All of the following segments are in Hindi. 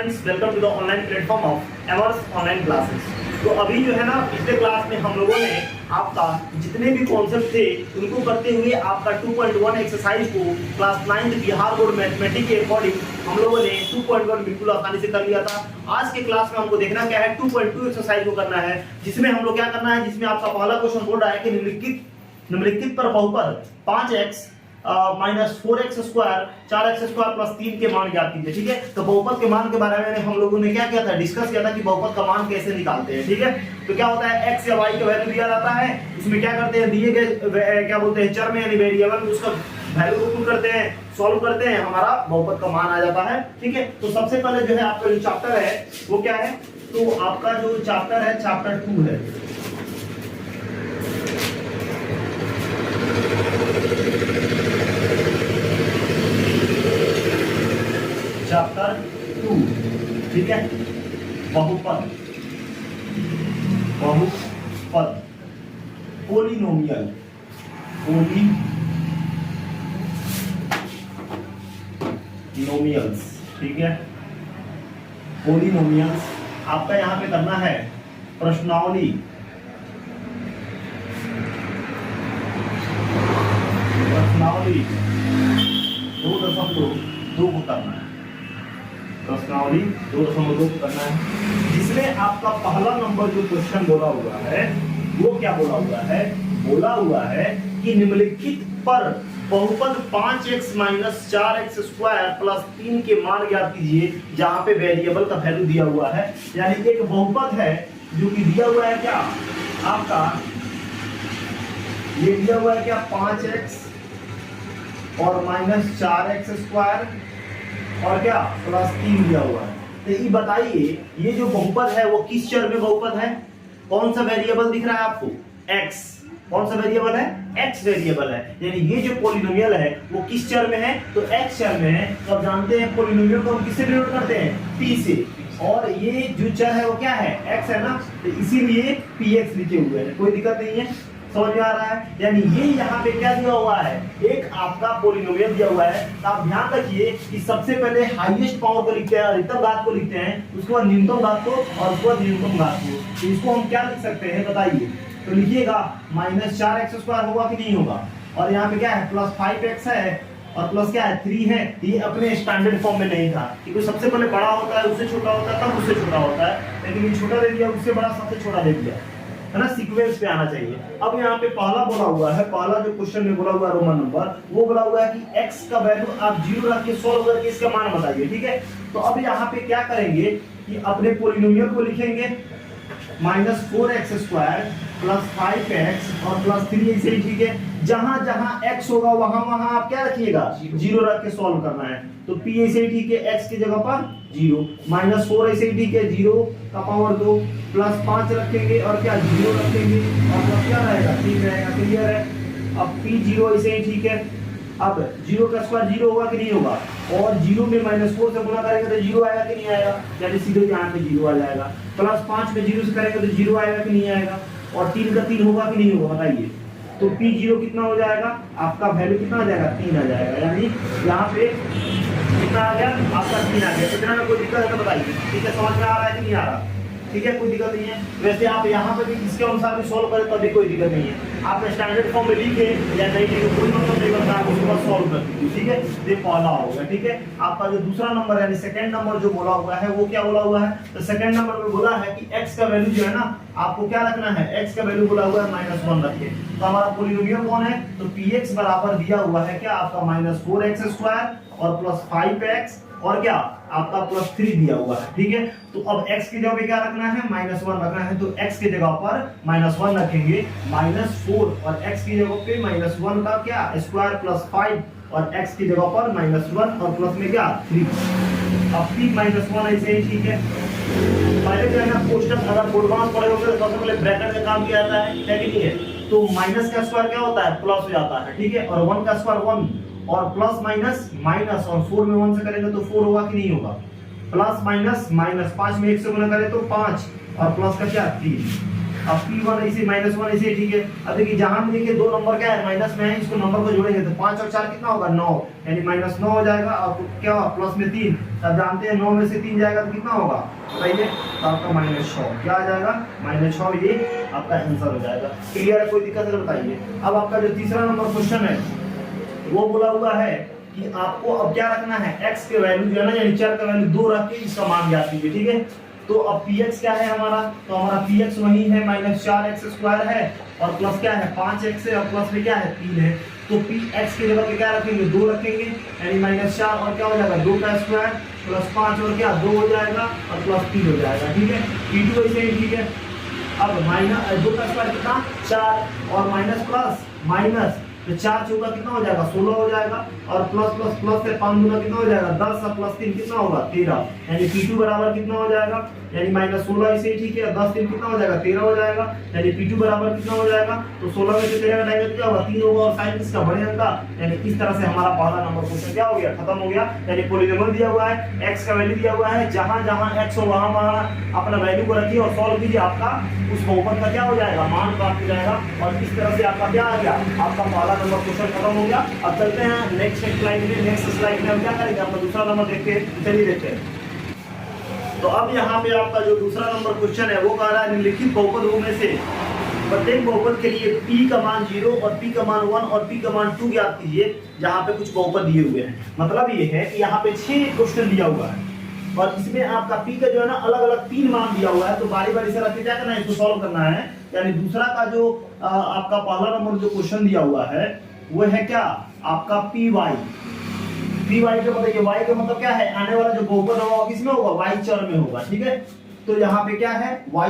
Friends, welcome to the online platform of एमर्स ऑनलाइन क्लासेस। तो अभी जो है ना, पिछले क्लास में हम लोगों ने आपका जितने भी कॉन्सेप्ट थे उनको करते हुए आपका 2.1 एक्सरसाइज को क्लास 9 बिहार बोर्ड मैथमेटिक्स के अकॉर्डिंग हम लोगों ने 2.1 बिल्कुल आसानी से कर लिया था। आज के क्लास में हमको देखना क्या है, 2.2 एक्सरसाइज को करना है, जिसमें हम लोग क्या करना है, जिसमें आपका पहला क्वेश्चन बोल रहा है कि निम्नलिखित पर बहुपद 5x minus 4x square 4x square plus 3 के मान ज्ञात कीजिए। ठीक है, तो बहुपद के मान के बारे में हम लोगों ने क्या किया था, डिस्कस किया था कि बहुपद का मान कैसे निकालते हैं। ठीक है, तो क्या होता है, x या y का वैल्यू दिया जाता है, उसमें क्या करते हैं, दिए गए क्या बोलते हैं, चर में यानी वेरिएबल में उसका वैल्यू को पुट करते हैं, सॉल्व करते हैं, हमारा बहुपद का मान आ जाता है। ठीक है, तो सबसे पहले जो है आपका जो चैप्टर है वो क्या है, तो आपका जो चैप्टर है चैप्टर 2 है। चैप्टर 2, ठीक है, बहुपद पोलिनोमियल पोलिनोमियल्स। ठीक है, पोलिनोमियल्स आपका यहां पे करना है प्रश्नावली प्रश्नावली 2.2 को करना है, प्रश्नावली 2.2 को करना है, जिसमें आपका पहला नंबर जो क्वेश्चन बोला हुआ है वो क्या बोला हुआ है, बोला हुआ है कि निम्नलिखित पर बहुपद 5x minus 4x square plus 3 के मान ज्ञात कीजिए, जहां पे वेरिएबल का वैल्यू दिया हुआ है। यानी एक बहुपद है जो कि दिया हुआ है क्या आपका, ये दिया हुआ है क्या 5x और माइनस 4x स्क्वायर और क्या प्लस 3 दिया हुआ है। तो ये बताइए, ये जो बहुपद है वो किस चर में बहुपद है, कौन सा वेरिएबल दिख रहा है आपको, x। कौन सा वेरिएबल है, x वेरिएबल है। यानी ये जो पोलिनोमियल है वो किस चर में है, तो x चर में है। तो आप जानते हैं पोलिनोमियल को हम किससे डिनोट करते हैं, p से, और ये जो चर है वो क्या है, x है ना, तो इसीलिए px लिखे हुए हैं, कोई दिक्कत नहीं है, समझ में आ रहा है। यानी ये यहाँ पे क्या दिया हुआ है, एक आपका पोलिनोमियल दिया हुआ है। तो आप ध्यान रखिए कि सबसे पहले हाईएस्ट पावर को लिखते हैं, अधिकतम घात को लिखते हैं, उसके बाद न्यूनतम घात को, और उसके बाद न्यूनतम घात को। तो इसको हम क्या लिख सकते हैं बताइए, तो लिखिएगा माइनस 4x स्क्वायर होगा कि नहीं होगा, और यहाँ पे क्या है प्लस 5x है, और प्लस क्या है 3 है। ये अपने स्टैंडर्ड फॉर्म में नहीं था, क्योंकि सबसे पहले बड़ा होता है, उससे छोटा होता है, तब उससे छोटा होता है, लेकिन ये छोटा दे दिया, उससे बड़ा, सबसे छोटा दे दिया, है ना, सीक्वेंस पे आना चाहिए। अब यहाँ पे पहला बोला हुआ है, पहला जो क्वेश्चन में बोला हुआ है रोमन नंबर, वो बोला हुआ है कि x का वैल्यू आप 0 रख के सॉल्व करके इसका मान बताइए। ठीक है, तो अब यहाँ पे क्या करेंगे कि अपने पोलिनोमियल को लिखेंगे minus 4x square plus 5x और प्लस 3 ऐसे ही। ठीक है, जहां जहां x होगा वहां वहां आप क्या रखिएगा, 0 रख के सॉल्व करना है। तो p ऐसे ही ठीक है, x की जगह पर 0, माइनस 4 ऐसे ही ठीक है, 0 का पावर 2 प्लस 5 रखेंगे और क्या 0 रखेंगे, और प्लस क्या रहेगा, 3 रहेगा, क्लियर है। अब p 0 ऐसे ही ठीक है, अब 0 का स्क्वायर 0 होगा कि नहीं होगा, और 0 में माइनस 4 से गुणा करेंगे तो 0 आएगा कि नहीं आएगा, यानी सीधे यहाँ पे 0 आ जाएगा। प्लस 5 में 0 से करेंगे तो 0 आएगा कि नहीं आएगा, और 3 का 3 होगा कि नहीं होगा बताइए। तो p0 कितना हो जाएगा, आपका वैल्यू कितना आ जाएगा, 3 आ जाएगा, यानी यहाँ पे कितना आ गया आपका 3 आ गया। इतना में कोई दिक्कत है तो बताइए। ठीक है, समझ में आ रहा है कि नहीं आ रहा, ठीक है, कोई दिक्कत नहीं है। वैसे आप यहाँ पे भी इसके अनुसार भी सॉल्व करें तभी कोई दिक्कत नहीं है, आप स्टैंडर्ड फॉर्म में लिखे या नहीं लिखे कोई मतलब नहीं बनता, आप उसके बाद सॉल्व कर दीजिए। ठीक है, ये पहला हो गया। ठीक है, आपका जो दूसरा नंबर यानी सेकंड नंबर जो बोला हुआ है वो क्या बोला हुआ है, तो सेकंड नंबर में बोला है कि x का वैल्यू जो है ना आपको क्या रखना है, x का वैल्यू बोला हुआ है -1 रखिए। तो हमारा पोलिनोमियल कौन है, तो px बराबर दिया हुआ है क्या आपका माइनस 4x स्क्वायर और प्लस 5x और क्या आपका प्लस 3 दिया हुआ है। ठीक है, तो अब x की जगह पे क्या रखना है, -1 रखना है, तो x की जगह पर -1 रखेंगे, -4 और x की जगह पे -1 का क्या स्क्वायर प्लस 5 और x की जगह पर -1 और प्लस में क्या 3। अब p -1 ऐसे ही ठीक है। पहले जो है ना कोष्टक अगर बोर्डमास पढ़े होंगे तो सबसे पहले ब्रैकेट का काम किया जाता है कि नहीं है, तो माइनस का स्क्वायर क्या होता है, प्लस हो जाता है। ठीक है, और 1 का स्क्वायर 1 और प्लस माइनस माइनस, और 4 में 1 से करेंगे तो 4 होगा कि नहीं होगा, प्लस माइनस माइनस, 5 में 1 से गुणा करें तो 5 और प्लस का क्या 3। अब P1 ऐसे -1 ऐसे, ठीक है। अब देखिए जहां देखिए दो नंबर क्या है माइनस में है, इसको नंबर को जोड़ेंगे तो 5 और 4 कितना होगा 9, यानी -9 हो जाएगा। और क्या होगा प्लस में 3, अब जानते हैं 9 में से 3 जाएगा तो कितना होगा बताइए, तो आपका -6 क्या आ जाएगा -6, ये आपका आंसर हो जाएगा। क्लियर है, कोई दिक्कत है बताइए। अब आपका जो तीसरा नंबर क्वेश्चन है वो बोला हुआ है कि आपको अब क्या रखना है, x के वैल्यू जो है ना, यानी चर का वैल्यू 2 रख के इसका मान ज्ञात कीजिए, ठीक है। तो अब px क्या है हमारा, तो हमारा px वही है -4x² है, और प्लस क्या है 5x है, और प्लस में क्या है 3 है। तो px की जगह पे क्या रखेंगे 2 रखेंगे, यानी -4 और क्या हो जाएगा 2 का स्क्वायर प्लस 5 और क्या 2 हो जाएगा और प्लस 3 हो जाएगा, ठीक है। p2 ऐसे ही, ठीक है। अब -2 का स्क्वायर कितना 4 और माइनस प्लस माइनस, तो 4 चौका कितना हो जाएगा 16 हो जाएगा, और प्लस प्लस प्लस से 5 गुना कितना हो जाएगा 10 और प्लस 3 कितना होगा 13, यानी P2 बराबर कितना हो जाएगा, यानी -16 ऐसे ही, ठीक है। 10 3 कितना हो जाएगा 13 हो जाएगा, यानी P2 बराबर कितना हो जाएगा, तो 16 में से 13 घटाएंगे तो क्या होगा 3 होगा, और साइन इसका बड़े अंक का, यानी इस तरह से हमारा पहला नंबर क्वेश्चन क्या हो गया खत्म हो गया। यानी पॉलीनोमियल दिया हुआ है, x का वैल्यू दिया हुआ है, जहां जहां x हो वहां वहां अपना वैल्यू को रखिए और सॉल्व कीजिए, आपका उस बहुपद का क्या हो जाएगा मान प्राप्त हो जाएगा। और इस तरह से आपका क्या आ गया, आपका पहला नंबर क्वेश्चन खत्म हो गया। अब चलते हैं नेक्स्ट स्लाइड में हम क्या करेंगे, आपका दूसरा नंबर देखते हैं, चलिए देखते हैं। तो अब यहाँ पे आपका जो दूसरा नंबर क्वेश्चन है वो कह रहा है निम्नलिखित बहुपदों में से प्रत्येक बहुपद के लिए p का मान 0 और p का मान 1 और p का मान 2 ज्ञात कीजिए, जहाँ पे कुछ बहुपद दिए हुए हैं। मतलब ये है कि यहाँ पे 6 क्वेश्चन दिया हुआ है और इसमें आपका p का जो है ना अलग अलग 3 मान दिया हुआ है, तो बारी बारी से रख के क्या करना है इसको सॉल्व करना है। यानी दूसरा का जो आपका पहला नंबर जो क्वेश्चन दिया हुआ है वो है क्या आपका py का बताइए, y का मतलब क्या है आने वाला जो बहुपद होगा किसमें होगा y चर में होगा, ठीक है। तो यहाँ पे क्या है y²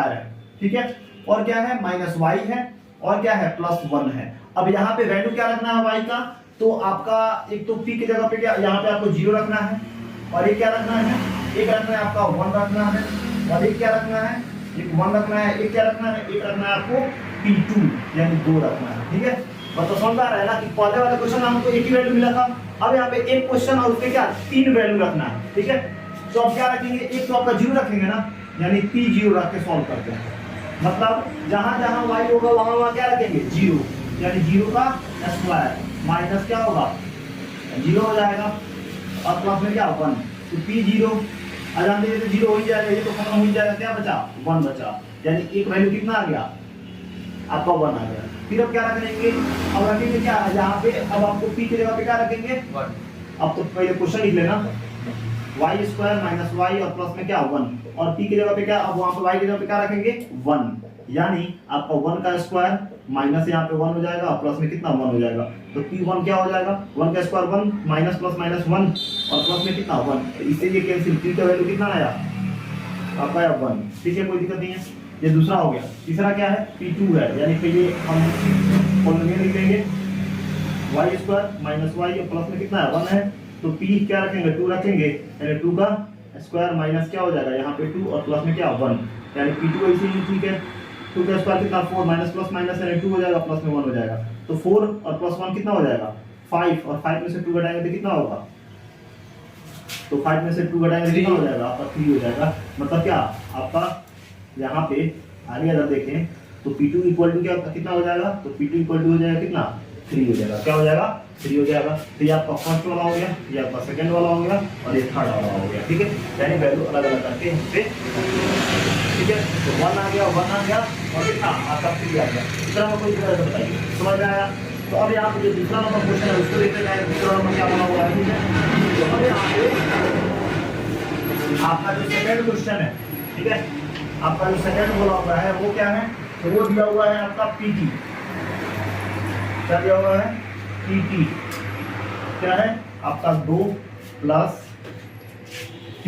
है, ठीक है, और क्या है -y है, और क्या है +1 है। अब यहाँ पे वैल्यू क्या रखना है y का, तो आपका एक तो p की जगह पे क्या यहाँ पे आपको 0 रखना है, और एक क्या रखना है, एक रखना है आपका 1 रखना है, और एक क्या रखना है, एक 1 रखना है, एक क्या रखना है, एक रखना है आपको p2 यानी 2 रखना है, ठीक है। मतलब समझ आ रहा है ना कि पहले वाले क्वेश्चन में हमको एक ही वैल्यू मिला था, अब यहाँ पे एक क्वेश्चन और उसके क्या 3 वैल्यू रखना है, ठीक है। तो अब क्या रखेंगे, एक तो आपका 0 रखेंगे ना, यानी p0 रख के सॉल्व करते हैं। मतलब जहां जहां y होगा वहां वहां क्या रखेंगे 0, यानी 0 का स्क्वायर माइनस क्या होगा 0 हो जाएगा, और प्लस में क्या 1, तो p0 आ जाने दे तो 0 हो ही जाएगा, ये तो खत्म हो ही जाएगा, क्या बचा 1 बचा, यानी एक वैल्यू कितना आ गया आपका 1 आ गया। फिर अब क्या रखेंगे, अब रखेंगे क्या यहाँ पे, अब आपको p की जगह पे क्या रखेंगे 1, अब तो पहले क्वेश्चन लिख लेना y² - y और प्लस में क्या 1, और p की जगह पे क्या, अब वहां पे y की जगह पे क्या रखेंगे 1, यानी आपका 1 का स्क्वायर माइनस यहाँ पे 1 हो जाएगा और प्लस में कितना 1 हो जाएगा, तो p1 क्या हो जाएगा 1 का स्क्वायर 1 माइनस प्लस माइनस 1 और प्लस में कितना 1, तो इससे ये कैंसिल, p का वैल्यू कितना आया आपका आया 1, ठीक है, कोई दिक्कत नहीं है। ये दूसरा हो गया। तीसरा क्या है p2 है, यानी कि ये हम पॉलिनोमियल लिख देंगे y² - y और प्लस में कितना है 1 है, तो p क्या रखेंगे 2 रखेंगे, यानी 2 का स्क्वायर माइनस क्या हो जाएगा यहाँ पे 2 और प्लस में क्या 1, यानी p2 ऐसे ही, ठीक है। 2 का स्क्वायर कितना 4 माइनस प्लस माइनस यानी 2 हो जाएगा, प्लस में 1 हो जाएगा, तो 4 और प्लस 1 कितना हो जाएगा 5, और 5 में से 2 घटाएंगे तो कितना होगा, तो 5 में से 2 घटाएंगे तो कितना हो जाएगा आपका 3 हो जाएगा। मतलब क्या आपका यहाँ पे आगे अगर देखें तो p2 इक्वल टू क्या कितना हो जाएगा, तो p2 इक्वल टू हो जाएगा कितना 3 हो जाएगा, क्या हो जाएगा 3 हो जाएगा। तो ये आपका फर्स्ट वाला हो गया, ये आपका सेकंड वाला हो गया, और ये थर्ड वाला हो गया, ठीक है। यानी वैल्यू अलग अलग करके यहाँ पे, ठीक है। तो 1 आ गया, 1 आ गया, और कितना आपका 3 आ गया। दूसरा नंबर कोई तरह से बताइए, समझ में आया। तो अब यहाँ पे जो दूसरा नंबर क्वेश्चन है उसको देखते हैं, दूसरा नंबर क्या बना हुआ है, ठीक है। तो अब यहाँ पे आपका जो सेकंड क्वेश्चन है, ठीक है, आपका जो सेकंड बोला हुआ है वो क्या है, तो वो दिया हुआ है आपका pt, क्या दिया हुआ है pt, क्या है आपका 2 प्लस t²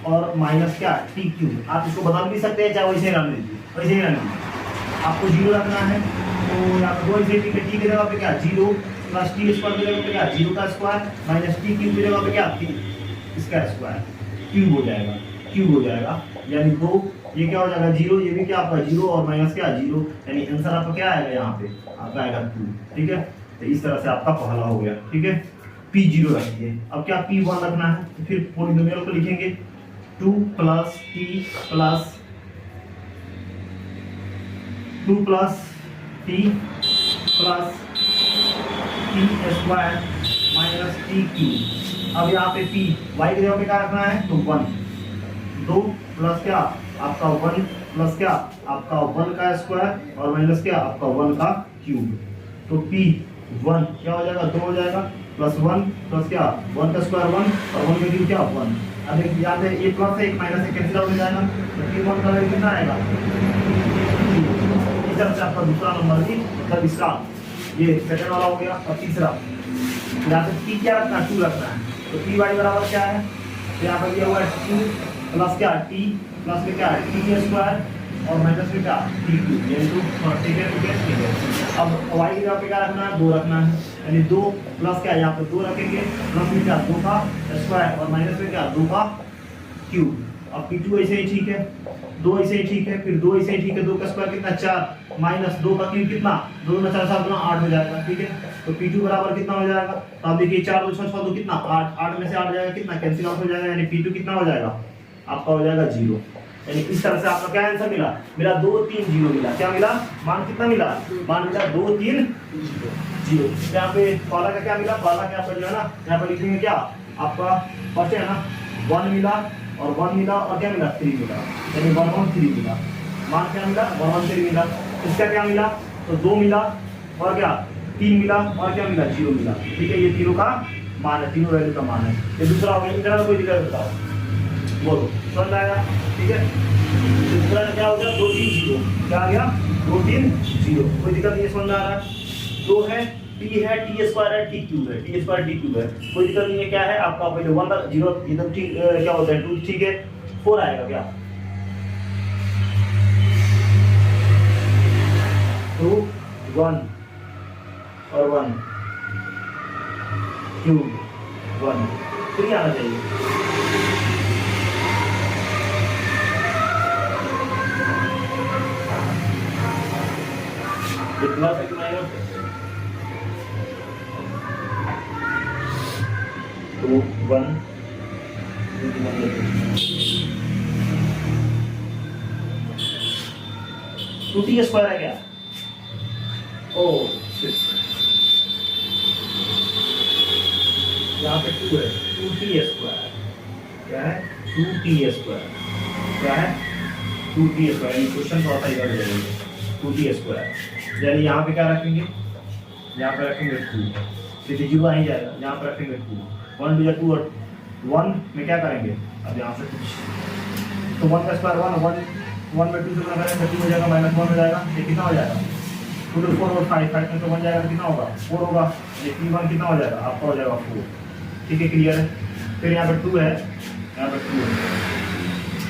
और माइनस क्या t3। आप इसको बदल भी सकते हैं, चाहे वैसे ही रहने दीजिए, वैसे ही रहने दीजिए। आपको 0 रखना है, तो यहाँ पे 2 ऐसे t की जगह पे क्या 0 प्लस t² की जगह पे क्या 0 का स्क्वायर माइनस t³ की जगह पे क्या इसका स्क्वायर क्यूब हो जाएगा, क्यूब हो जाएगा, यानी 2 ये क्या हो जाएगा 0, ये भी क्या आपका 0 और माइनस क्या 0, यानी आंसर आपका क्या आएगा यहाँ पे आपका आएगा 2, ठीक है। तो इस तरह से आपका पहला हो गया, ठीक है। p0 रखिए। अब क्या p1 रखना है, तो फिर पॉलिनोमियल को लिखेंगे 2 plus T plus 2 plus T plus T square minus T Q. अब यहाँ पे पी वाई की जगह पे क्या रखना है तो 1, 2 प्लस क्या आपका 1 प्लस क्या आपका 1 का स्क्वायर और माइनस क्या आपका 1 का क्यूब। तो पी 1 क्या हो जाएगा 2 हो जाएगा प्लस 1 प्लस क्या 1 का स्क्वायर 1 और 1 का क्यूब क्या 1। अब एक याद है ये प्लस है एक माइनस है कैंसिल आउट हो जाएगा तो पी 1 का वैल्यू कितना आएगा। इस तरह से आपका दूसरा नंबर भी मतलब इसका ये सेकंड वाला हो गया। और तीसरा यहाँ पे पी क्या रखना है 2 रखना है तो पी वाई बराबर क्या है तो यहाँ पर दिया हुआ है 2 प्लस क्या टी प्लस में क्या है टी स्क्वायर और माइनस में क्या टी क्यूब यानी 2। ठीक है ठीक है ठीक है। अब वाई की जगह पे क्या रखना है 2 रखना है यानी 2 प्लस क्या यहाँ पे 2 रखेंगे प्लस में क्या 2 का स्क्वायर और माइनस में क्या 2 का क्यूब। अब P2 ऐसे ही ठीक है 2 ऐसे ही ठीक है फिर 2 ऐसे ही ठीक है 2 का स्क्वायर कितना 4 माइनस 2 का क्यूब कितना 2 में 4 7 गुना 8 हो जाएगा। ठीक है तो P2 बराबर कितना हो जाएगा तो आप देखिए 4 2 6 6 2 कितना 8 8 में से 8 जाएगा कितना कैंसिल आउट हो जाएगा यानी P2 कितना हो जाएगा आपका हो जाएगा 0। यानी इस तरह से आपका क्या आंसर मिला मेरा 2 3 0 मिला। क्या मिला मान कितना मिला मान मिला 2 3 0। यहाँ पे पाला का क्या मिला पाला क्या पर जो है ना यहाँ पर लिखेंगे क्या आपका फर्स्ट है ना 1 मिला और 1 मिला और क्या मिला 3 मिला यानी 1 1 3 मिला। मान क्या मिला 1 1 3 मिला। इसका क्या मिला तो 2 मिला और क्या 3 मिला और क्या मिला 0 मिला। ठीक है ये तीनों का मान है तीनों वैल्यू का मान है। ये दूसरा हो गया इतना कोई दिक्कत बताओ बोलो समझ आएगा। ठीक है दूसरा क्या हो गया 2 3 0 क्या आ गया 2 3 0 कोई दिक्कत नहीं समझ आ रहा है। 2 है टी है टी स्क्वायर है टी क्यूब है टी स्क्वायर टी क्यूब है कोई दिक्कत नहीं है। क्या है आपका पहले 1 0 एकदम ठीक क्या होता है 2 ठीक है 4 आएगा क्या 2 1 और 1 क्यूब 1 3 आना चाहिए। प्लस है कि माइनस तो 1 2 टी स्क्वायर है क्या ओ यहाँ पे 2 है 2 टी स्क्वायर क्या है 2 टी स्क्वायर क्या है 2 टी स्क्वायर क्वेश्चन थोड़ा सा इधर जाएगा 2 टी स्क्वायर यानी यहाँ पे क्या रखेंगे यहाँ पे रखेंगे 2 सीधे 0 आ ही जाएगा यहाँ पे रखेंगे 2 1 2 2 और 1 में क्या करेंगे अब यहाँ से कुछ तो 1 का स्क्वायर 1 में 2 से गुणा करेंगे 2 हो जाएगा माइनस 1 हो जाएगा ये कितना हो जाएगा 2 to 4 और 5 5 में तो 1 जाएगा कितना होगा 4 होगा ये P1 कितना हो जाएगा आपका हो जाएगा 4। ठीक है क्लियर है। फिर यहाँ पर 2 है यहाँ पर 2 है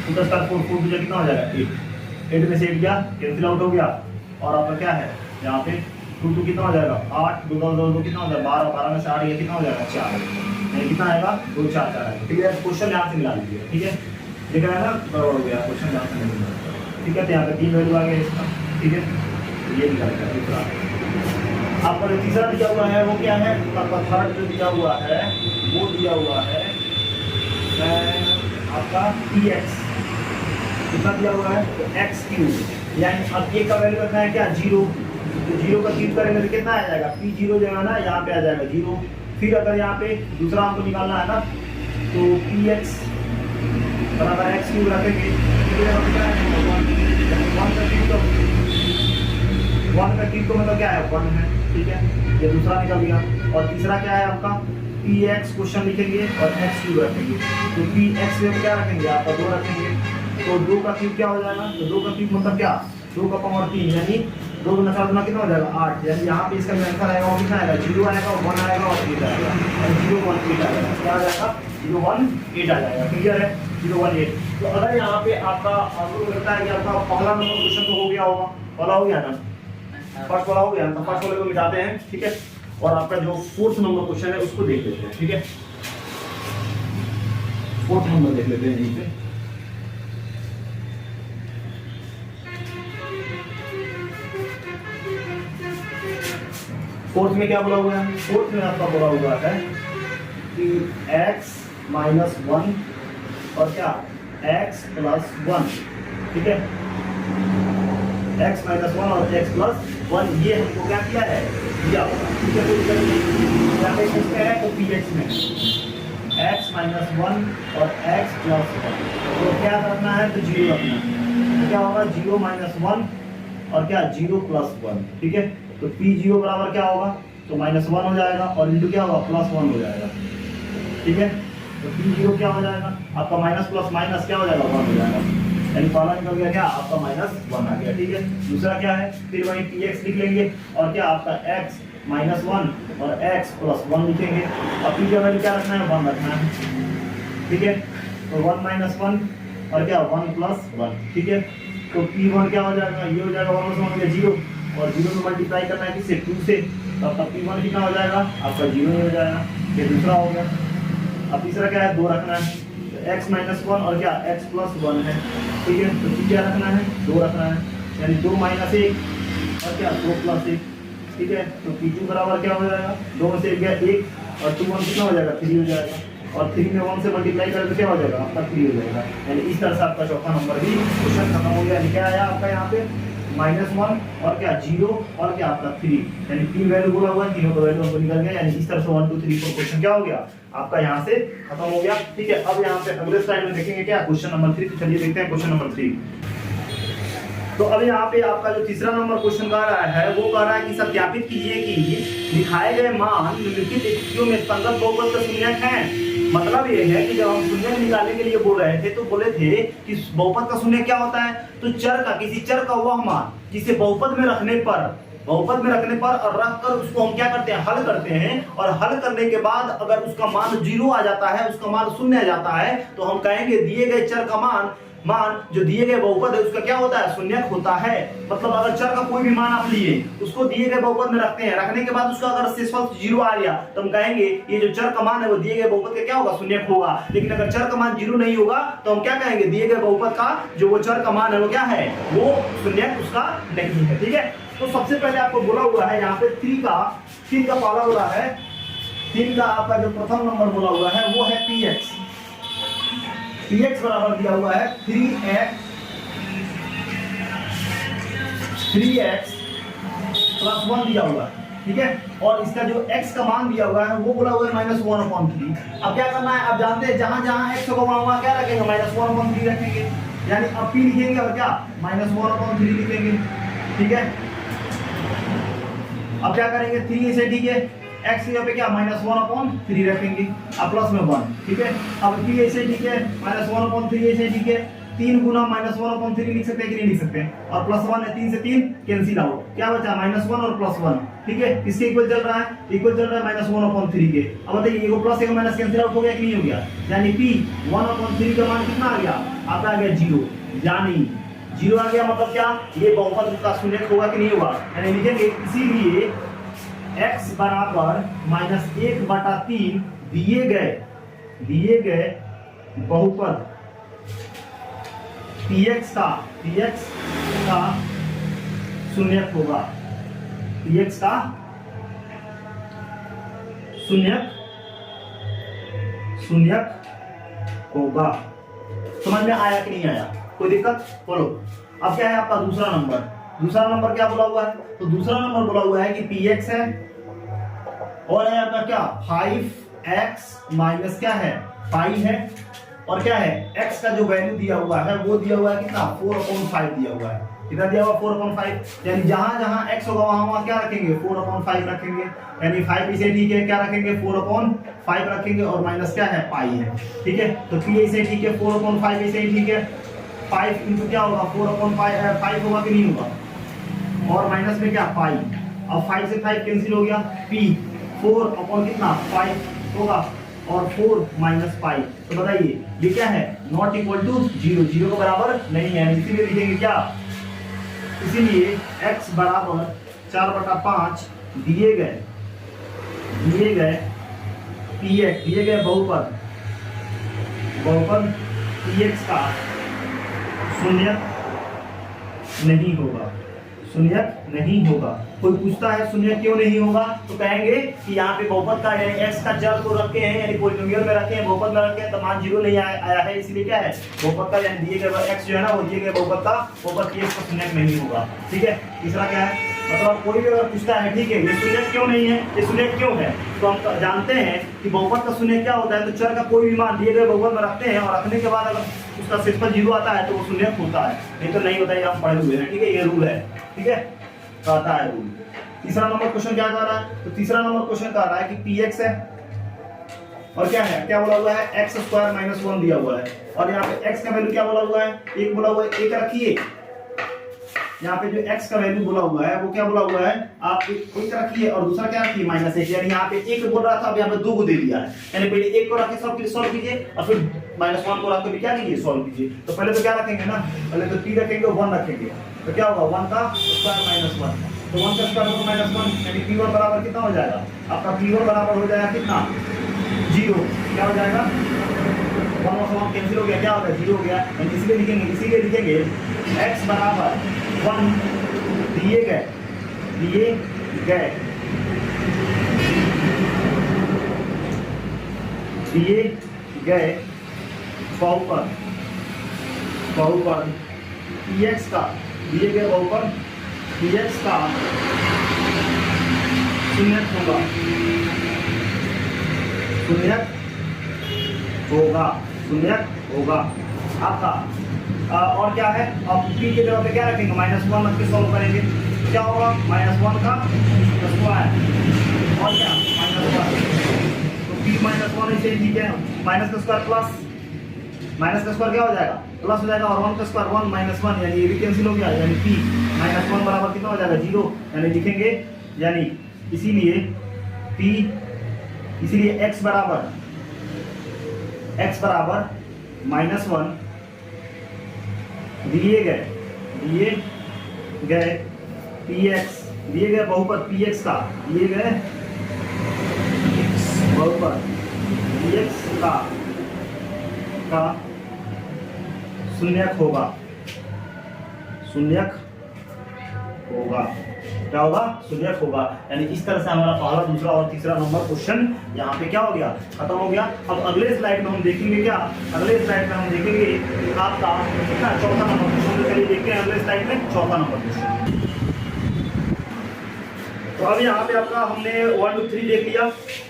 2 का स्क्वायर 4 4 कितना हो जाएगा 8 में से 8 गया कैंसिल आउट हो गया और आपका क्या है यहाँ पे 2 2 कितना हो जाएगा 8 2 2 2 कितना हो जाएगा 12 12 में से 8 ये कितना हो जाएगा 4 यानी कितना आएगा 2 4 4 आएगा। ठीक है क्वेश्चन यहाँ से मिला लीजिए। ठीक है लिखा है ना बराबर हो गया क्वेश्चन यहाँ से मिला। ठीक है तो यहाँ पे 3 वैल्यू आ गया इसका। ठीक है ये निकाल गया दूसरा। आपका जो तीसरा दिया हुआ है वो क्या है आपका थर्ड जो दिया हुआ है वो दिया हुआ है आपका px कितना दिया हुआ है तो x क्यूब यानी अब a का वैल्यू रखना है क्या 0 तो 0 का क्यूब करेंगे तो कितना आ जाएगा p0 जो है ना यहाँ पे आ जाएगा 0। फिर अगर यहाँ पे दूसरा हमको निकालना है ना तो px बराबर x क्यूब रखेंगे 1 का क्यूब तो मतलब क्या है 1 है। ठीक है ये दूसरा निकल गया। और तीसरा क्या है आपका px क्वेश्चन लिखेंगे और x क्यूब रखेंगे तो px में क्या रखेंगे आपका 2 रखेंगे तो 2 का क्यूब क्या हो जाएगा तो 2 का क्यूब मतलब क्या 2 का पावर 3 यानी 2 गुना 4 गुना कितना हो जाएगा 8 यानी यहाँ पे इसका जो आंसर आएगा वो कितना आएगा 0 आएगा 1 आएगा और 8 आएगा 0 1 8 आएगा। क्या आ जाएगा 0 1 8 आ जाएगा। क्लियर है 0 1 8। तो अगर यहाँ पे आपका आपको लगता है कि आपका पहला नंबर क्वेश्चन तो हो गया होगा पहला हो गया ना फर्स्ट वाला हो गया तो फर्स्ट वाले को मिटाते हैं। ठीक है और आपका जो फोर्थ नंबर क्वेश्चन है उसको देख लेते हैं। ठीक है फोर्थ नंबर देख लेते हैं यहीं पे। फोर्थ में क्या बोला हुआ है फोर्थ में आपका बोला हुआ है कि x - 1 और क्या x प्लस 1, ठीक है, x माइनस 1 और x प्लस 1, ये हमको क्या किया है, दिया होगा, ठीक है। क्या है तो px में x माइनस 1 और x प्लस 1, तो क्या रखना है तो 0 रखना है, तो क्या होगा 0 माइनस 1 और क्या 0 प्लस 1, ठीक है। तो p0 बराबर क्या होगा तो -1 हो जाएगा और इंटू क्या होगा +1 हो जाएगा, ठीक है। तो p0 क्या हो जाएगा आपका माइनस प्लस माइनस क्या हो जाएगा 1 हो जाएगा, यानी पहला निकल गया क्या आपका -1 आ गया, ठीक है। दूसरा क्या है फिर वही px लिख लेंगे और क्या आपका x -1 और x प्लस 1 लिखेंगे। अब p की वैल्यू क्या रखना है 1 रखना है, ठीक है। तो 1 - 1 और क्या 1 + 1, ठीक है। तो p1 क्या हो जाएगा ये हो जाएगा 1 + 1 0 और 0 में मल्टीप्लाई करना है किससे 2 से, तो आपका p1 कितना हो जाएगा आपका 0 ही हो जाएगा, ये दूसरा हो गया। अब तीसरा क्या है 2 रखना है, तो x - 1 और क्या x + 1 है, ठीक है। तो क्या रखना है 2 रखना है, यानी 2 - 1 और क्या 2 + 1, ठीक है। तो p2 बराबर क्या हो जाएगा 2 में से 1 गया 1 और 2 1 कितना हो जाएगा 3 हो जाएगा, और 3 में 1 से मल्टीप्लाई करें तो क्या हो जाएगा आपका 3 हो जाएगा। यानी इस तरह से आपका चौथा नंबर भी क्वेश्चन खत्म हो गया। यानी क्या आया आपका यहाँ पे -1 और क्या 0 और क्या आपका 3, यानी 3 वैल्यू बोला हुआ है, तीनों का वैल्यू हमको निकल गया। यानी इस तरह से 1 2 3 4 क्वेश्चन क्या हो गया आपका यहाँ से खत्म हो गया, ठीक है। अब यहाँ पे अगले स्लाइड में देखेंगे क्या क्वेश्चन नंबर 3। तो चलिए देखते हैं क्वेश्चन नंबर 3। तो अब यहाँ पे आपका जो तीसरा नंबर क्वेश्चन कह रहा है वो कह रहा है कि सत्यापित कीजिए कि दिखाए गए मान निम्नलिखित स्थितियों में संगत बहुपद का शून्यक है। मतलब ये है कि जब हम शून्यक निकालने के लिए बोल रहे थे तो बोले थे कि बहुपद का शून्यक क्या होता है, तो चर का किसी चर का वह मान जिसे बहुपद में रखने पर और रखकर उसको हम क्या करते हैं हल करते हैं, और हल करने के बाद अगर उसका मान 0 आ जाता है, उसका मान 0 आ जाता है, तो हम कहेंगे दिए गए चर का मान जो दिए गए बहुपद है उसका क्या होता है शून्यक होता है। मतलब अगर चर का कोई भी मान आप लिए उसको दिए गए बहुपद में रखते हैं, रखने के बाद उसका अगर शेषफल 0 आ गया तो हम कहेंगे ये जो चर का मान है वो दिए गए बहुपद का क्या होगा शून्यक होगा। लेकिन अगर चर का मान 0 नहीं होगा तो हम क्या कहेंगे दिए गए बहुपद का जो वो चर का मान है वो क्या है वो शून्यक उसका नहीं है, ठीक है। तो सबसे पहले आपको बोला हुआ है यहाँ पे 3 का पहला बोला है 3 का आपका जो प्रथम नंबर बोला हुआ है वो है px बराबर दिया हुआ है 3x प्लस 1 दिया हुआ है, ठीक है। और इसका जो x का मान दिया हुआ है वो बोला हुआ है -1/3। अब क्या करना है, आप जानते हैं जहां जहां x होगा वहां क्या रखेंगे -1/3 रखेंगे, यानी अब p लिखेंगे और क्या -1/3 लिखेंगे, ठीक है। अब क्या करेंगे 3 से, ठीक है, x की जगह पे क्या -1/3 रखेंगे, अब प्लस में 1, ठीक है। अब p ऐसे, ठीक है, -1/3 ऐसे, ठीक है। 3 गुना -1/3 लिख सकते हैं कि नहीं लिख सकते, और +1 है 3 से 3 कैंसिल आउट, क्या बचा -1 और +1, ठीक है। किसके इक्वल चल रहा है इक्वल चल रहा है -1/3 के। अब बताइए एगो प्लस एगो माइनस कैंसिल आउट हो गया कि नहीं हो गया, यानी p 1/3 का मान कितना आ गया आपका आ गया 0, यानी 0 आ गया। मतलब क्या ये बहुपद का शून्यक होगा कि नहीं होगा, यानी लिखेंगे इसीलिए x बराबर -1/3 दिए गए बहुपद px का शून्यक होगा, px का शून्यक होगा। समझ में आया कि नहीं आया, कोई दिक्कत बोलो। अब क्या है आपका दूसरा नंबर क्या बोला हुआ है, तो दूसरा नंबर बोला हुआ है कि px है और है आपका क्या 5x माइनस क्या है पाई है, और क्या है x का जो वैल्यू दिया हुआ है वो दिया हुआ है कितना 4/5 दिया हुआ है, कितना दिया हुआ 4/5, यानी जहां जहां x होगा वहां क्या रखेंगे 4/5 रखेंगे, यानी 5 इसे ठीक है क्या रखेंगे 4/5 रखेंगे और माइनस क्या है पाई है, ठीक है। तो p इसे ठीक है 4/5 इसे ठीक है 5 इंटू क्या होगा 4/5 होगा कि नहीं होगा, और माइनस में क्या पाई, अब 5 से 5 कैंसिल हो गया, p 4 कितना 5 होगा और 4 माइनस पाई। तो बताइए ये क्या है नॉट इक्वल टू 0, 0 के बराबर नहीं है, इसीलिए लिखेंगे क्या, इसीलिए x बराबर 4/5 दिए गए px दिए गए बहुपद px का शून्यक नहीं होगा, शून्यक नहीं होगा। कोई पूछता है शून्यक क्यों नहीं होगा, तो कहेंगे कि यहाँ पे बहुपद का यानी x का चर को रखे हैं, यानी पॉलिनोमियल में रखे हैं, बहुपद में रखे हैं, तो मान 0 नहीं आया है, इसलिए क्या है बहुपद का यानी दिए गए x जो है ना वो दिए गए बहुपद का बहुपद की x का शून्यक नहीं होगा। ठीक है, तीसरा क्या है, मतलब कोई भी अगर पूछता है ठीक है ये शून्यक क्यों नहीं है, ये शून्यक क्यों है, तो हम जानते हैं कि बहुपद का शून्यक क्या होता है, तो चर का कोई भी मान दिए गए बहुपद में रखते हैं और रखने के बाद अगर उसका शेषफल 0 आता है तो वो शून्यक होता है, नहीं तो नहीं होता है, हम पढ़े हुए हैं। ठीक है, ये रूल है। ठीक है, कहता है रूल। तीसरा नंबर क्वेश्चन क्या कह रहा है, तो तीसरा नंबर क्वेश्चन कह रहा है कि px है और क्या है, क्या बोला हुआ है x स्क्वायर माइनस 1 दिया हुआ है, और यहाँ पे x का वैल्यू क्या बोला हुआ है, एक बोला हुआ है, एक रखिए। यहाँ पे जो x का वैल्यू बोला हुआ है वो क्या बोला हुआ है, आप एक रखिए और दूसरा क्या रखिए -1, यानी यहाँ पे एक बोल रहा था, अब यहाँ पे 2 को दे दिया है, यानी पहले एक को रख के सॉल्व कीजिए और फिर -1 को रख के भी क्या कीजिए सॉल्व कीजिए। तो पहले तो क्या रखेंगे ना, पहले तो p रखेंगे और 1 रखेंगे, तो क्या होगा 1 का स्क्वायर -1, तो 1 का स्क्वायर होगा -1, यानी p1 बराबर कितना हो जाएगा, आपका p1 बराबर हो जाएगा कितना 0, क्या हो जाएगा 1 और 1 कैंसिल हो गया, क्या हो गया 0 हो गया, यानी इसलिए लिखेंगे x बराबर 1 दिए गए बहुपद px का दिए गए बहुपद px का शून्यक होगा आपका। और क्या है, अब p के जगह पे क्या रखेंगे -1 रख के सॉल्व करेंगे, क्या होगा -1 का स्क्वायर और क्या -1, तो p -1 ऐसे ठीक है, माइनस का स्क्वायर प्लस माइनस का स्क्वायर क्या हो जाएगा प्लस हो जाएगा, और 1 का स्क्वायर 1 -1, यानी ये भी कैंसिल हो गया, यानी p -1 बराबर कितना हो जाएगा 0, यानी लिखेंगे, यानी इसीलिए x बराबर -1 दिए गए px दिए गए बहुपद px का दिए गए बहुपद px का शून्यक होगा, क्या होगा शून्यक होगा। यानी इस तरह से हमारा पहला, दूसरा और तीसरा नंबर क्वेश्चन यहाँ पे क्या हो गया, खत्म हो गया। अब अगले स्लाइड में हम देखेंगे क्या, अगले स्लाइड में हम देखेंगे कि आपका कितना चौथा नंबर क्वेश्चन, चलिए देखते हैं अगले स्लाइड में चौथा नंबर क्वेश्चन। तो अब यहाँ पे आपका हमने 1 2 3 देख लिया,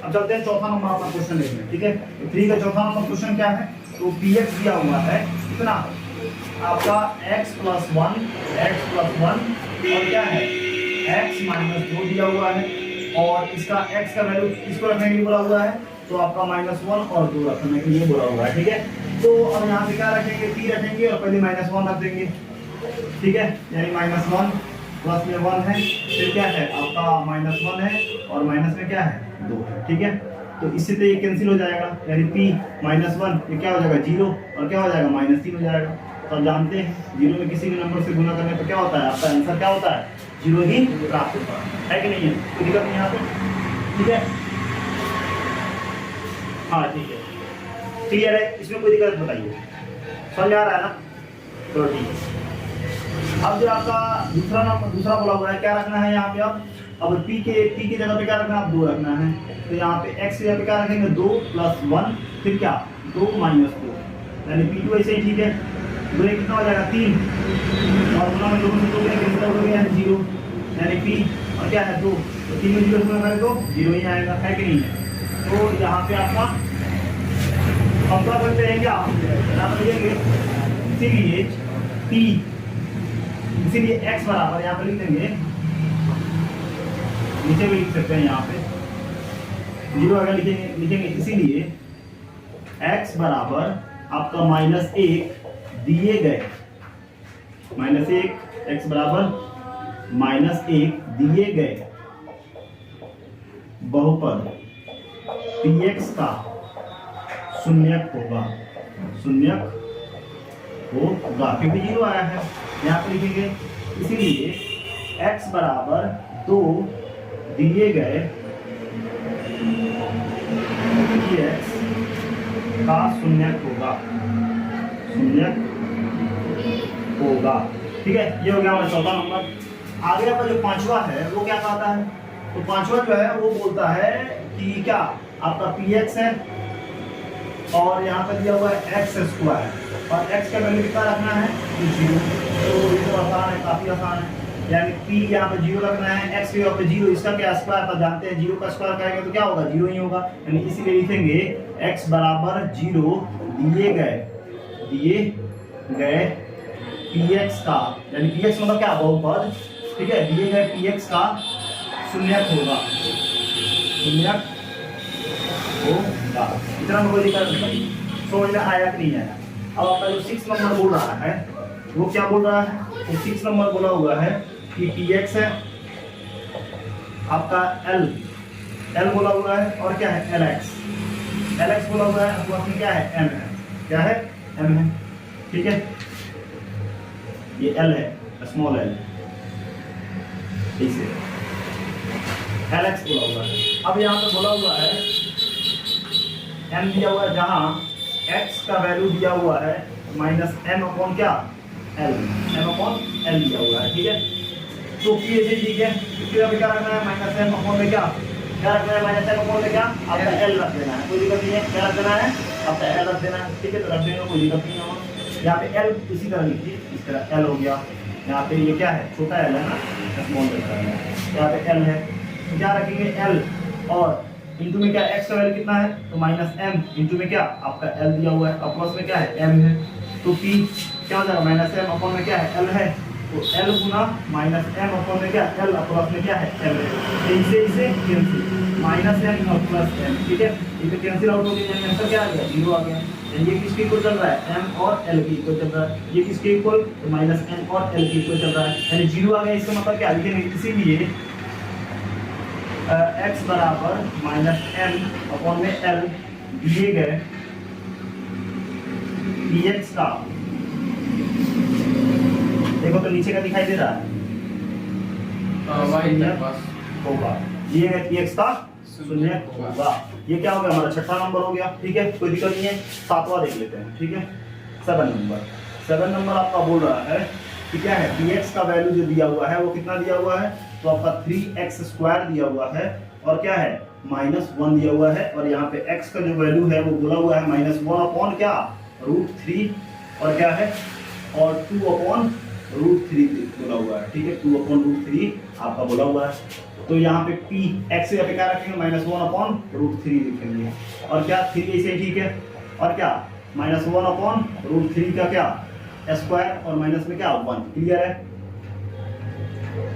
अब चलते हैं चौथा नंबर अपना क्वेश्चन देखने। ठीक है, तो 3 का चौथा नंबर क्वेश्चन क्या है, तो px दिया हुआ है कितना आपका x + 1 और क्या है x -2 दिया हुआ है, और इसका x का वैल्यू इसको रखने के लिए बोला हुआ है, तो आपका -1 और 2 रखने के लिए बोला हुआ है। ठीक है, तो अब यहाँ पे क्या रखेंगे, p रखेंगे और पहले -1 रख देंगे। ठीक है, यानी -1 प्लस में 1 है, फिर क्या है आपका -1 है और माइनस में क्या है 2। ठीक है, तो इससे तो ये कैंसिल हो जाएगा, यानी p -1 ये क्या हो जाएगा 0 और क्या हो जाएगा -3 हो जाएगा। तो आप जानते हैं 0 में किसी भी नंबर से गुना करने पर क्या होता है, आपका आंसर क्या होता है 0 ही प्राप्त होता है कि नहीं है, कोई दिक्कत नहीं यहाँ पे। ठीक है, हाँ ठीक है, क्लियर है, इसमें कोई दिक्कत बताइए, समझ आ रहा है ना, तो ठीक है। अब जो आपका दूसरा बोला हुआ है क्या रखना है यहाँ पे, अब p के जगह पे क्या रखना है, आप 2 रखना है, तो यहाँ पे x की जगह पे क्या रखेंगे 2 + 1 फिर क्या 2 - 2, यानी p2 ऐसे ही ठीक है, 2 कितना हो जाएगा 3 और गुना में 2 से 2 कैंसिल हो गया यानी 0, यानी p और क्या है 2, तो 3 में 0 गुना करें तो 0 ही आएगा, है कि नहीं है। तो यहाँ पे आपका हम क्या करते हैं, क्या यहाँ पर लिखेंगे, इसीलिए x बराबर यहाँ पर लिख देंगे, नीचे भी लिख सकते हैं यहाँ पे 0 अगर लिखेंगे, इसीलिए x बराबर आपका -1 दिए गए x बराबर -1 दिए गए बहुपद px का शून्यक होगा, क्योंकि 0 आया है, यहाँ पे लिखेंगे, इसीलिए x बराबर 2 दिए गए px का शून्यक होगा। ठीक है, ये हो गया हमारा चौथा नंबर। आगे आपका जो पांचवा है वो क्या कहता है, तो पांचवा जो है वो बोलता है कि क्या आपका पी एक्स है और यहाँ पर दिया हुआ है एक्स स्क्वायर और एक्स का वैल्यू कितना रखना है 0। तो ये तो आसान है, काफी आसान है। यानी p यहाँ पे 0 रखना है, x यहाँ पे 0, इसका क्या स्क्वायर पर जानते हैं 0 का स्क्वायर करेंगे तो क्या होगा 0 ही होगा। यानी इसीलिए लिखेंगे x बराबर 0 दिए गए px का, यानी px मतलब क्या बहुपद, ठीक है, दिए गए px का शून्यक होगा। इतना में कोई दिक्कत नहीं, समझ में आया कि नहीं आया। अब आपका जो 6 नंबर बोल रहा है वो क्या बोल रहा है, तो 6 नंबर बोला हुआ है कि px है आपका l बोला हुआ है और क्या है lx बोला हुआ है, आपको अपनी क्या है m है, क्या है m है, ठीक है, ये l है स्मॉल l, इसे lx बोला हुआ है। अब यहाँ पे बोला हुआ है m दिया हुआ है, जहाँ x का वैल्यू दिया हुआ है -m अपॉन क्या m अपॉन l दिया हुआ है, ठीक है। तो ये ठीक है, फिर अभी क्या रखना है -m अपॉन में क्या रखना है, -m अपॉन में क्या आपका l रख देना है, कोई दिक्कत नहीं है, क्या रख देना है आपका l रख देना है, ठीक है। तो रख देंगे, कोई दिक्कत नहीं होगा। यहाँ पे l इसी तरह लिखिए, इस तरह l हो गया, यहाँ पे ये क्या है छोटा l है ना, स्मॉल है, यहाँ पे l है, तो क्या रखेंगे l और इंटू में क्या x का वैल्यू कितना है, तो -m इंटू में क्या आपका l दिया हुआ है और प्लस में क्या है m है, तो p क्या हो जाएगा -m अपॉन में क्या है l है, तो l गुना -m अपॉन में क्या l प्लस में क्या है l है, इसे कैंसिल -m और +m, ठीक है, ये कैंसिल आउट हो गया, यानी आंसर क्या आ गया 0 आ गया। ये किसके इक्वल चल रहा है m और l के इक्वल चल रहा है, ये किसके इक्वल तो -m और l के इक्वल चल रहा है, यानी 0 आ गया। इसका मतलब क्या लिखेंगे, इसीलिए x बराबर -m अपॉन में l दिए गए px का, देखो तो नीचे का दिखाई दे रहा है होगा, दिए गए px का शून्य होगा। ये क्या हो गया हमारा छठा नंबर हो गया, ठीक है, कोई दिक्कत नहीं है। सातवां देख लेते हैं, ठीक है, 7 नंबर आपका बोल रहा है कि क्या है px का वैल्यू जो दिया हुआ है वो कितना दिया हुआ है, तो आपका 3x स्क्वायर दिया हुआ है और क्या है -1 दिया हुआ है, और यहाँ पे x का जो वैल्यू है वो बोला हुआ है -1 अपॉन क्या √3 और क्या है और 2 अपॉन √3 बोला हुआ है, ठीक है, 2 अपॉन √3 आपका बोला हुआ है। तो यहाँ पे p x यहाँ पे क्या रखेंगे -1 अपॉन √3 लिखेंगे और क्या 3 ऐसे ठीक है, और क्या -1 अपॉन √3 का क्या स्क्वायर और माइनस में क्या 1, क्लियर है।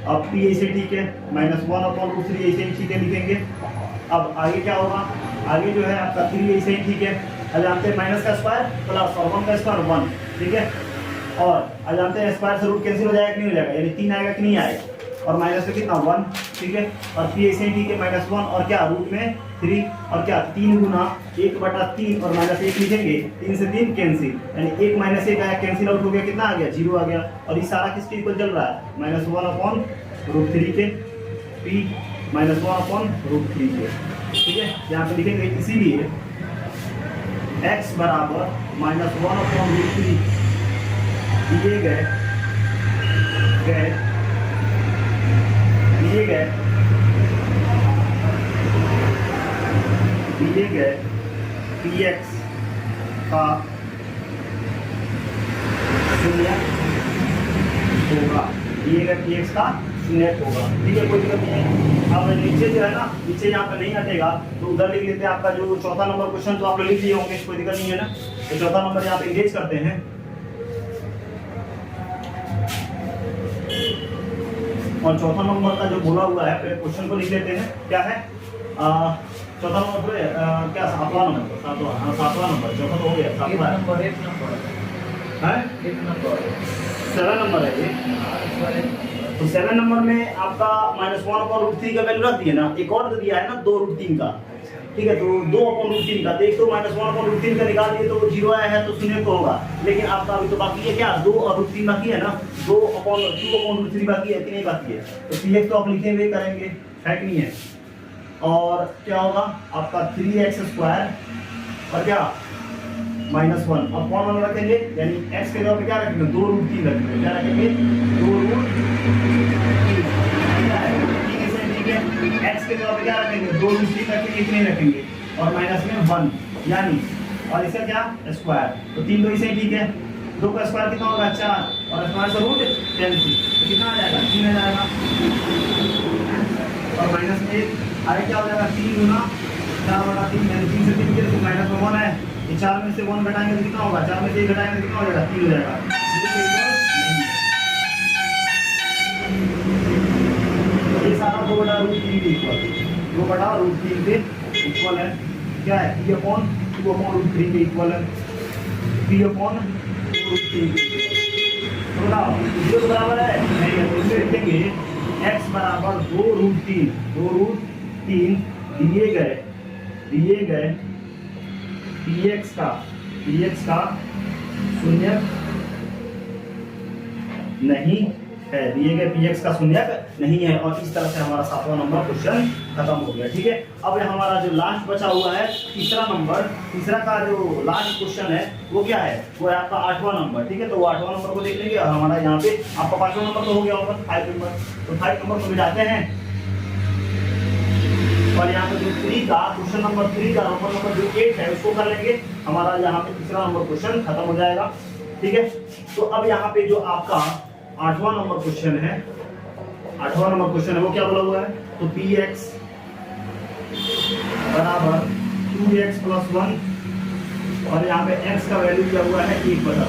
अब p ऐसे ठीक है, -1 अपॉन √3 ऐसे ही ठीक है लिखेंगे। अब आगे क्या होगा, आगे जो है आपका 3 ऐसे ही ठीक है, अब जानते हैं माइनस का स्क्वायर प्लस और 1 का स्क्वायर 1, ठीक है, और अब जानते हैं स्क्वायर से रूट कैंसिल हो जाएगा कि नहीं हो जाएगा, यानी 3 आएगा कि नहीं आएगा, और माइनस में कितना 1, ठीक है, और p ऐसे ही ठीक है -1 और क्या रूट में 3 और क्या 3 गुना 1/3 और -1 लिखेंगे, 3 से 3 कैंसिल, यानी 1 - 1 आया, कैंसिल आउट हो गया, कितना आ गया 0 आ गया। और ये सारा किसके इक्वल चल रहा है -1 अपॉन √3 के, p -1 अपॉन √3 के, ठीक है। यहाँ पे लिखेंगे इसीलिए x बराबर -1 अपॉन √3 दिए गए px का शून्य होगा, दिए गए px का शून्य होगा, ठीक है, कोई दिक्कत नहीं है। अब नीचे जो है ना, नीचे यहाँ पे नहीं हटेगा तो उधर लिख लेते हैं। आपका जो चौथा नंबर क्वेश्चन तो आप लोग लिख लिए होंगे, कोई दिक्कत नहीं है ना। तो चौथा नंबर यहाँ पे एंगेज करते हैं। और चौथा नंबर का जो बोला हुआ है पहले क्वेश्चन को लिख लेते हैं, क्या है चौथा नंबर क्या सातवां नंबर, सातवां नंबर, चौथा तो हो गया, सातवां नंबर है 7 नंबर है ये। तो 7 नंबर में आपका -1 अपॉन √3 का वैल्यू रख दिया ना, एक और दिया है ना 2 √3 का, ठीक है, तो 2 अपॉन √3 का, तो एक तो -1 अपॉन √3 का निकाल दिए तो 0 आया है तो शून्य तो होगा, लेकिन आपका अभी तो बाकी है क्या 2 और √3 बाकी है ना, 2 अपॉन √3 बाकी है कि नहीं बाकी है, तो px तो आप लिखे हुए करेंगे, है कि नहीं है। और क्या होगा आपका 3x स्क्वायर और क्या -1 अब कौन वाला रखेंगे, यानी x के जगह पे क्या रखेंगे 2 √3 रखेंगे, क्या रखेंगे 2 √3, के जगह पे क्या रखेंगे, 2 रूट 3 रखेंगे, इतने रखेंगे और माइनस में 1 यानी, और इसका क्या स्क्वायर, तो 3 2 इसे ठीक है, 2 का स्क्वायर कितना होगा 4 और स्क्वायर से रूट कैंसिल, तो कितना आ जाएगा 3 आ जाएगा और माइनस में 1 आगे क्या हो जाएगा 3 गुना 4/3 यानी 3 से 3 के तो माइनस में 1 है, ये 4 में से 1 घटाएंगे तो कितना होगा, 4 में से 1 घटाएंगे तो कितना हो जाएगा 3 हो जाएगा। ये सारा 2/√3 के इक्वल, 2/√3 के इक्वल है, क्या है P/2/√3 के इक्वल है, P/2/√3 तो बताओ ये तो बराबर है नहीं है, तो इसे लिखेंगे x बराबर 2√3 दिए गए px का शून्य नहीं है, दिए गए px का शून्य नहीं है। और इस तरह से हमारा 7वां नंबर क्वेश्चन खत्म हो गया। ठीक है, अब हमारा जो लास्ट बचा हुआ है तीसरा का जो लास्ट क्वेश्चन है वो क्या है, वो है आपका 8वां नंबर। ठीक है, तो वो 8वां नंबर को देख लेंगे और हमारा यहाँ पे आपका 5वां नंबर तो हो गया होगा 5 नंबर, तो 5 नंबर को मिलाते हैं और यहाँ पे जो 3 का क्वेश्चन नंबर 3 का रोमन नंबर जो 8 है उसको कर लेंगे, हमारा यहाँ पे तीसरा नंबर क्वेश्चन खत्म हो जाएगा। ठीक है, तो अब यहाँ पे जो आपका 8वां नंबर क्वेश्चन है वो क्या बोला हुआ है, तो px बराबर 2x + 1 और यहाँ पे x का वैल्यू क्या हुआ है 1/2,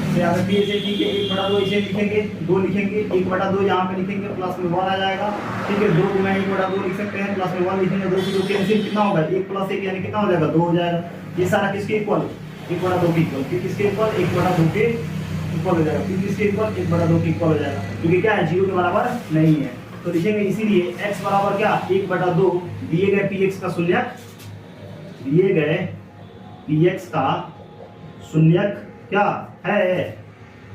तो यहाँ पे p से ठीक है 1/2 इसे लिखेंगे, 2 लिखेंगे 1/2 यहाँ पे लिखेंगे, प्लस में 1 आ जाएगा। ठीक है, 2 में 1/2 लिख सकते हैं, प्लस में 1 लिखेंगे, 2 से 2 कैंसिल कितना होगा 1 + 1 यानी कितना हो जाएगा 2 हो जाएगा। ये सारा किसके इक्वल 1/2 के इक्वल, फिर किसके इक्वल 1/2 के इक्वल हो जाएगा, फिर किसके इक्वल 1/2 के इक्वल हो जाएगा, क्योंकि क्या है 0 के बराबर नहीं है। तो लिखेंगे इसीलिए x बराबर क्या 1/2 दिए गए px का शून्यक क्या है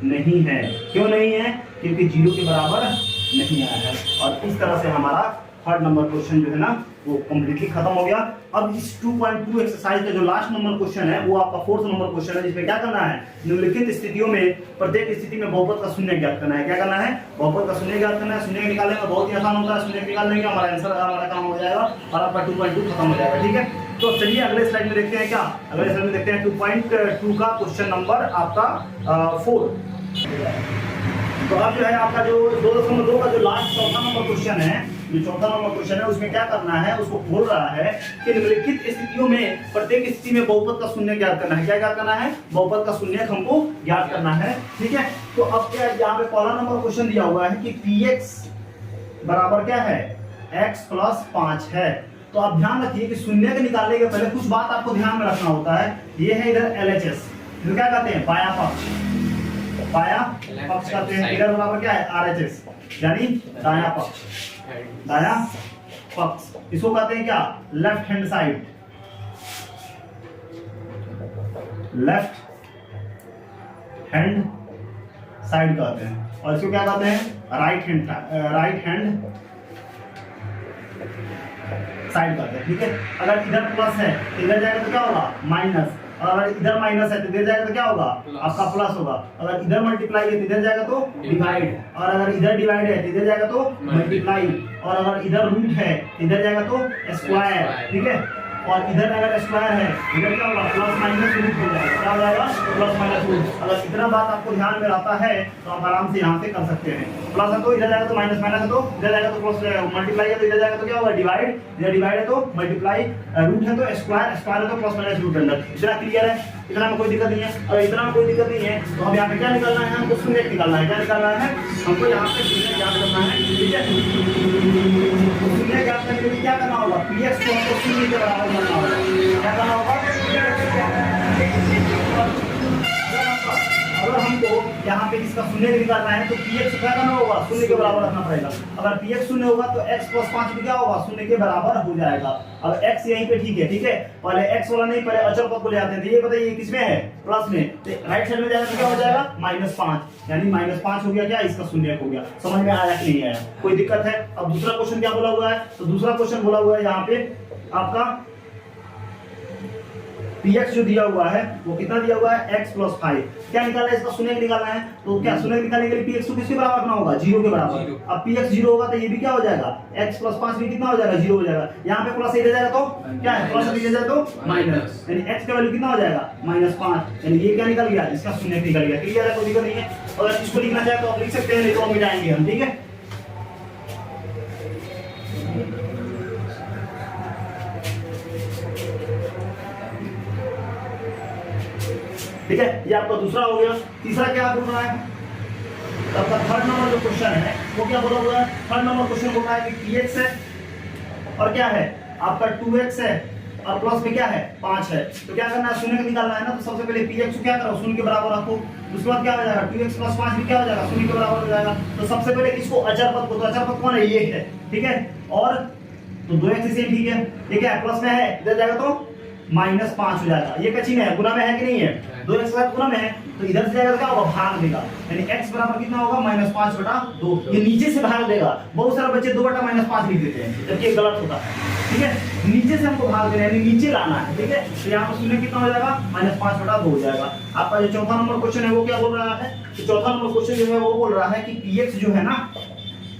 नहीं है। क्यों नहीं है, क्योंकि 0 के बराबर नहीं आया है। और इस तरह से हमारा 3rd नंबर क्वेश्चन जो है ना वो कंप्लीटली खत्म हो गया। अब इस 2.2 एक्सरसाइज का जो लास्ट नंबर क्वेश्चन है वो आपका 4th नंबर क्वेश्चन है, जिसमें क्या करना है, निम्नलिखित स्थितियों में प्रत्येक स्थिति में बहुपद का शून्य ज्ञात करना है। क्या करना है, बहुपद का शून्य ज्ञात करना है। शून्य निकालने में बहुत ही आसान होता है, शून्य निकाल लेंगे हमारा आंसर हमारा काम हो जाएगा और आपका 2.2 खत्म हो जाएगा। ठीक है, तो चलिए अगले स्लाइड में देखते हैं, क्या अगले स्लाइड में देखते हैं 2.2 का क्वेश्चन नंबर आपका 4। तो अब जो है आपका जो 2.2 का जो लास्ट चौथा नंबर क्वेश्चन है, जो चौथा नंबर क्वेश्चन है उसमें क्या करना है, उसको बोल रहा है कि निम्नलिखित स्थितियों में प्रत्येक स्थिति में बहुपद का शून्य ज्ञात करना है। क्या ज्ञात करना है, बहुपद का शून्य हमको ज्ञात करना है। ठीक है, तो अब क्या यहाँ पे पहला नंबर क्वेश्चन दिया हुआ है कि px बराबर क्या है x + 5 है। तो आप ध्यान रखिए कि शून्य के निकालने के पहले कुछ बात आपको ध्यान में रखना होता है। ये है इधर LHS, इधर क्या कहते हैं बायां पक्ष कहते हैं, इधर बराबर क्या है RHS यानी दायां पक्ष, इसको कहते हैं क्या लेफ्ट हैंड साइड कहते हैं, और इसको क्या कहते हैं राइट हैंड साइड कहते हैं। ठीक है, अगर इधर प्लस है तो इधर जाएगा तो क्या होगा माइनस, और अगर इधर माइनस है तो इधर जाएगा तो क्या होगा आपका प्लस होगा। अगर इधर मल्टीप्लाई है तो इधर जाएगा तो डिवाइड, और अगर इधर डिवाइड है तो इधर जाएगा तो मल्टीप्लाई, और अगर इधर रूट है तो इधर जाएगा तो स्क्वायर। ठीक है, और इधर अगर स्क्वायर है इधर क्या होगा प्लस माइनस रूट हो जाएगा, क्या हो जाएगा प्लस माइनस रूट। अगर इतना बात आपको ध्यान में रहता है तो आप आराम से यहाँ से कर सकते हैं। प्लस है तो इधर जाएगा तो माइनस, माइनस है तो इधर जाएगा तो प्लस, मल्टीप्लाई है तो इधर जाएगा तो क्या होगा डिवाइड, इधर डिवाइड है तो मल्टीप्लाई, रूट है तो स्क्वायर, स्क्वायर है तो प्लस माइनस रूट अंदर। इतना क्लियर है, इतना में कोई दिक्कत नहीं है। अगर इतना में कोई दिक्कत नहीं है तो अब यहाँ पे क्या निकालना है, हमको शून्य निकालना है। क्या निकालना है, हमको यहाँ पे शून्य ज्ञात करना है। ठीक है, शून्य ज्ञात करने के लिए क्या करना होगा, px को हमको शून्य के बराबर करना होगा। क्या करना होगा, अगर हमको यहाँ पे इसका शून्य निकालना है तो px क्या करना होगा, शून्य के बराबर रखना पड़ेगा। अगर px शून्य होगा तो x + 5 भी क्या होगा शून्य के बराबर हो जाएगा। अब x यहीं पे ठीक है, ठीक है, पहले x वाला नहीं, पहले अचल पद को ले आते हैं। तो ये बताइए किसमें है, प्लस में, तो राइट साइड में जाएगा तो क्या हो जाएगा -5, यानी -5 हो गया, क्या इसका शून्य हो गया। समझ में आया कि नहीं आया, कोई दिक्कत है। अब दूसरा क्वेश्चन क्या बोला हुआ है, तो दूसरा क्वेश्चन बोला हुआ है यहाँ पे आपका px जो दिया हुआ है वो कितना दिया हुआ है x + 5। क्या निकालना है इसका शून्य निकालना है, तो क्या शून्य निकालने के लिए px को किसके बराबर रखना होगा, 0 के बराबर। अब px 0 होगा तो ये भी क्या हो जाएगा, x + 5 भी कितना हो जाएगा, 0 हो जाएगा। यहाँ पे प्लस ले जाएगा तो क्या है, प्लस ले जाएगा तो माइनस, यानी x का वैल्यू कितना हो जाएगा, -5, यानी ये क्या निकल गया, इसका शून्य निकल गया। क्लियर है, कोई दिक्कत नहीं है। अगर इसको लिखना चाहे तो आप लिख सकते हैं, नहीं तो हम मिटाएंगे हम, ठीक है। ठीक है, ये आपका दूसरा हो गया। तीसरा क्या बोल रहा है, आपका थर्ड नंबर जो क्वेश्चन है वो क्या बोला हुआ है, थर्ड नंबर क्वेश्चन बोल रहा है कि px है और क्या है आपका 2x है और प्लस में क्या है 5 है। तो क्या करना है, शून्य निकालना है ना, तो सबसे पहले px को क्या करो, शून्य के बराबर रखो। उसके बाद क्या हो जाएगा, 2x + 5 भी क्या हो जाएगा, शून्य के बराबर हो जाएगा। तो सबसे पहले इसको अचर पद को, तो अचर पद कौन है, ये है, ठीक है। और तो 2x से ठीक है, ये क्या है प्लस में है, इधर जाएगा तो -5 हो जाएगा। ये कच्ची में है, गुना में है कि नहीं है, 2x के साथ गुना में है, तो इधर से जाएगा तो क्या होगा, भाग देगा, यानी x बराबर कितना होगा, -5/2। ये नीचे से भाग देगा। बहुत सारे बच्चे 2/-5 लिख देते हैं, जबकि ये गलत होता है, ठीक है। नीचे से हमको भाग देना है, यानी नीचे लाना है, ठीक है। तो यहाँ पर शून्य कितना हो जाएगा, -5/2 हो जाएगा। आपका जो चौथा नंबर क्वेश्चन है वो क्या बोल रहा है, तो चौथा नंबर क्वेश्चन जो है वो बोल रहा है कि px जो है ना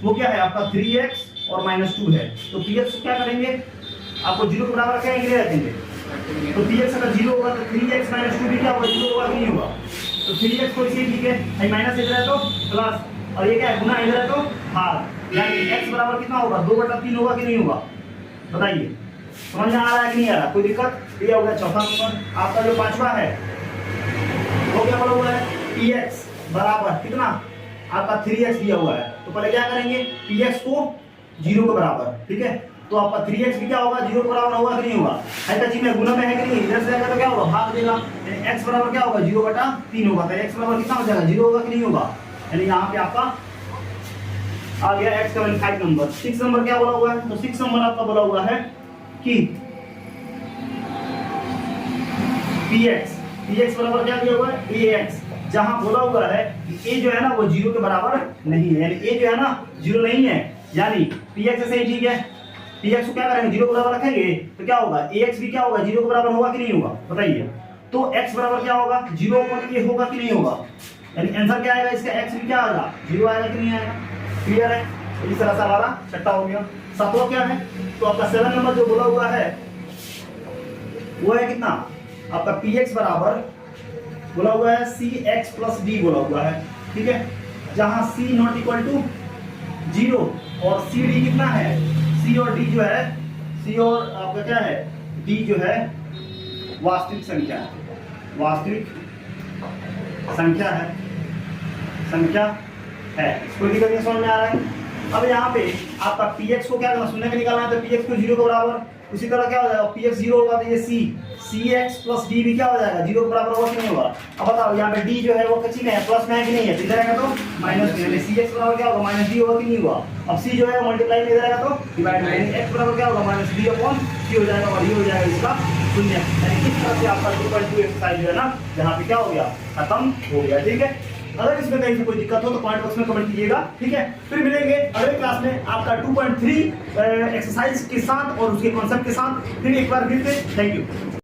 वो क्या है आपका 3x और -2 है। तो px को क्या करेंगे, आपको 0 के बराबर रखेंगे, नहीं रखेंगे, तो 3x अगर 0 होगा तो 3x - 2 भी क्या होगा, 0 होगा कि नहीं होगा। तो 3x को इसे ठीक है, माइनस इधर है तो प्लस, और ये क्या है गुना इधर है तो भाग, यानी x बराबर कितना होगा, 2/3 होगा कि नहीं होगा, बताइए। समझ में आ रहा है कि नहीं आ रहा, कोई दिक्कत। ये हो गया चौथा नंबर। आपका जो पांचवा है वो क्या बोला हुआ है, px बराबर कितना, आपका 3x दिया हुआ है। तो पहले क्या करेंगे, px को 0 के बराबर, ठीक है। तो आपका 3x भी क्या होगा, 0 के बराबर होगा कि नहीं होगा, है कच्ची में, गुना में है कि नहीं, इधर से जाएगा तो क्या होगा, भाग देगा, यानी x बराबर क्या होगा, 0/3 होगा। तो x बराबर कितना हो जाएगा, 0 होगा कि नहीं होगा, यानी यहाँ पे आपका आ गया x का वैल्यू 5 नंबर। 6 नंबर क्या बोला हुआ है, तो 6 नंबर आपका बोला हुआ है कि px बराबर क्या दिया हुआ है, ax, जहां बोला हुआ है कि a जो है ना वो 0 के बराबर नहीं है, यानी a जो है ना 0 नहीं है, यानी px से सही ठीक है। px को क्या करेंगे, 0 के बराबर रखेंगे तो क्या होगा, ax भी क्या होगा, 0 के बराबर होगा कि नहीं होगा, बताइए। तो x बराबर क्या होगा, 0 a होगा कि नहीं होगा, यानी आंसर क्या आएगा इसका, x भी क्या आएगा, 0 आएगा कि नहीं आएगा। क्लियर है, इस तरह से हमारा छठा हो गया। सातवां क्या है, तो आपका 7 नंबर जो बोला हुआ है वो है कितना, आपका px बराबर बोला हुआ है cx + d बोला हुआ है, ठीक है। जहां c ≠ 0 और cd कितना है, c और d जो है, c और आपका क्या है, d जो है वास्तविक संख्या है, वास्तविक संख्या है, संख्या है। इसको दिक्कत नहीं समझ में आ रहा है। अब यहाँ पे आपका px को क्या करना, शून्य का निकालना है, तो px को 0 के बराबर, उसी तरह क्या हो जाएगा, px 0 होगा तो ये cx + d भी क्या हो जाएगा, 0 के बराबर होगा कि नहीं होगा। अब बताओ यहाँ पे d जो है वो कच्ची में है, प्लस में है कि नहीं है, इधर आएगा तो माइनस में, यानी cx बराबर क्या होगा, -d होगा कि नहीं होगा। अब c जो है मल्टीप्लाई में इधर आएगा तो डिवाइड में, यानी x बराबर क्या होगा, -d/c हो जाएगा, और ये हो जाएगा इसका शून्य। यानी इस तरह से आपका 2.2 एक्सरसाइज जो है ना यहाँ पे क्या हो गया, खत्म हो गया, ठीक है। अगर इसमें कहीं से कोई दिक्कत हो तो कमेंट बॉक्स में कमेंट कीजिएगा, ठीक है। फिर मिलेंगे अगले क्लास में आपका 2.3 एक्सरसाइज के साथ और उसके कॉन्सेप्ट के साथ, फिर एक बार फिर से थैंक यू।